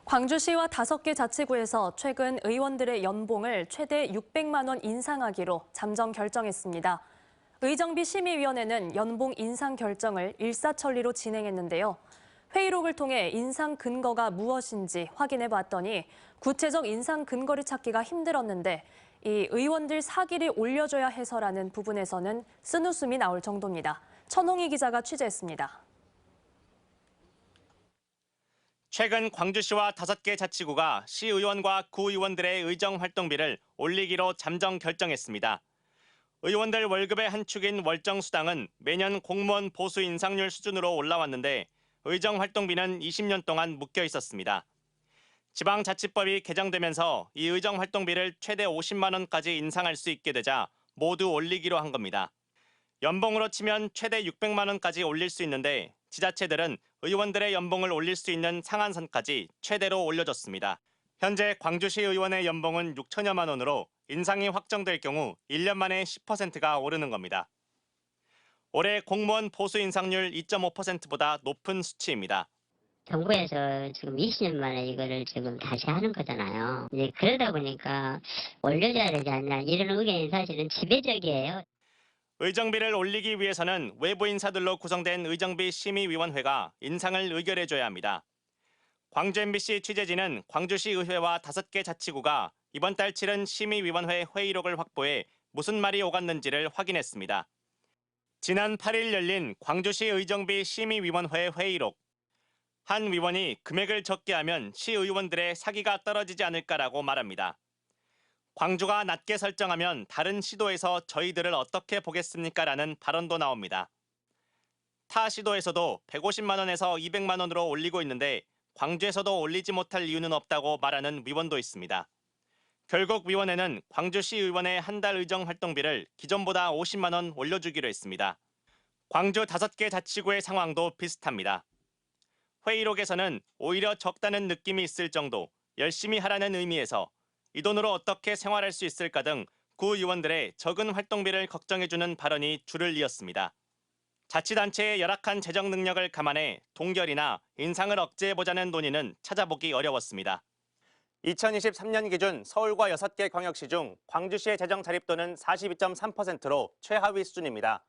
광주시와 5개 자치구에서 최근 의원들의 연봉을 최대 600만 원 인상하기로 잠정 결정했습니다. 의정비 심의위원회는 연봉 인상 결정을 일사천리로 진행했는데요. 회의록을 통해 인상 근거가 무엇인지 확인해 봤더니 구체적 인상 근거를 찾기가 힘들었는데 이 의원들 사기를 올려줘야 해서라는 부분에서는 쓴웃음이 나올 정도입니다. 천홍희 기자가 취재했습니다. 최근 광주시와 5개 자치구가 시의원과 구의원들의 의정활동비를 올리기로 잠정 결정했습니다. 의원들 월급의 한 축인 월정수당은 매년 공무원 보수 인상률 수준으로 올라왔는데 의정활동비는 20년 동안 묶여 있었습니다. 지방자치법이 개정되면서 이 의정활동비를 최대 50만 원까지 인상할 수 있게 되자 모두 올리기로 한 겁니다. 연봉으로 치면 최대 600만 원까지 올릴 수 있는데 지자체들은 의원들의 연봉을 올릴 수 있는 상한선까지 최대로 올려줬습니다. 현재 광주시 의원의 연봉은 6천여만 원으로 인상이 확정될 경우 1년 만에 10%가 오르는 겁니다. 올해 공무원 보수 인상률 2.5%보다 높은 수치입니다. 정부에서 지금 20년 만에 이거를 지금 다시 하는 거잖아요. 이제 그러다 보니까 올려줘야 되지 않냐 이런 의견이 사실은 지배적이에요. 의정비를 올리기 위해서는 외부 인사들로 구성된 의정비 심의위원회가 인상을 의결해줘야 합니다. 광주 MBC 취재진은 광주시 의회와 5개 자치구가 이번 달 치른 심의위원회 회의록을 확보해 무슨 말이 오갔는지를 확인했습니다. 지난 8일 열린 광주시 의정비 심의위원회 회의록. 한 위원이 금액을 적게 하면 시의원들의 사기가 떨어지지 않을까라고 말합니다. 광주가 낮게 설정하면 다른 시도에서 저희들을 어떻게 보겠습니까라는 발언도 나옵니다. 타 시도에서도 150만 원에서 200만 원으로 올리고 있는데 광주에서도 올리지 못할 이유는 없다고 말하는 위원도 있습니다. 결국 위원회는 광주시 의원의 한 달 의정활동비를 기존보다 50만 원 올려주기로 했습니다. 광주 5개 자치구의 상황도 비슷합니다. 회의록에서는 오히려 적다는 느낌이 있을 정도, 열심히 하라는 의미에서 이 돈으로 어떻게 생활할 수 있을까 등 구의원들의 적은 활동비를 걱정해주는 발언이 줄을 이었습니다. 자치단체의 열악한 재정 능력을 감안해 동결이나 인상을 억제해보자는 논의는 찾아보기 어려웠습니다. 2023년 기준 서울과 6개 광역시 중 광주시의 재정 자립도는 42.3%로 최하위 수준입니다.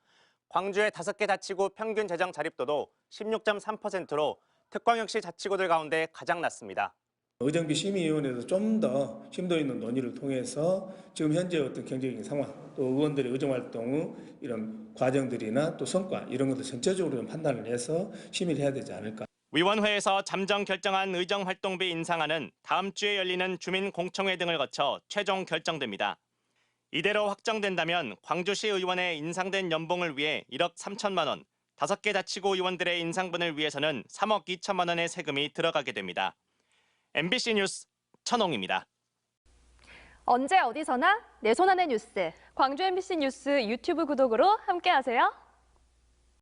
광주의 5개 자치구 평균 재정 자립도도 16.3%로 특광역시 자치구들 가운데 가장 낮습니다. 의정비 심의위원회에서 좀 더 심도 있는 논의를 통해서 지금 현재 어떤 경제적인 상황, 또 의원들의 의정활동 후 이런 과정들이나 또 성과 이런 것들 전체적으로 좀 판단을 해서 심의를 해야 되지 않을까. 위원회에서 잠정 결정한 의정활동비 인상안은 다음 주에 열리는 주민공청회 등을 거쳐 최종 결정됩니다. 이대로 확정된다면 광주시 의원의 인상된 연봉을 위해 1억 3천만 원, 5개 자치구 의원들의 인상분을 위해서는 3억 2천만 원의 세금이 들어가게 됩니다. MBC 뉴스 천홍입니다. 언제 어디서나 내 손 안의 뉴스. 광주 MBC 뉴스 유튜브 구독으로 함께하세요.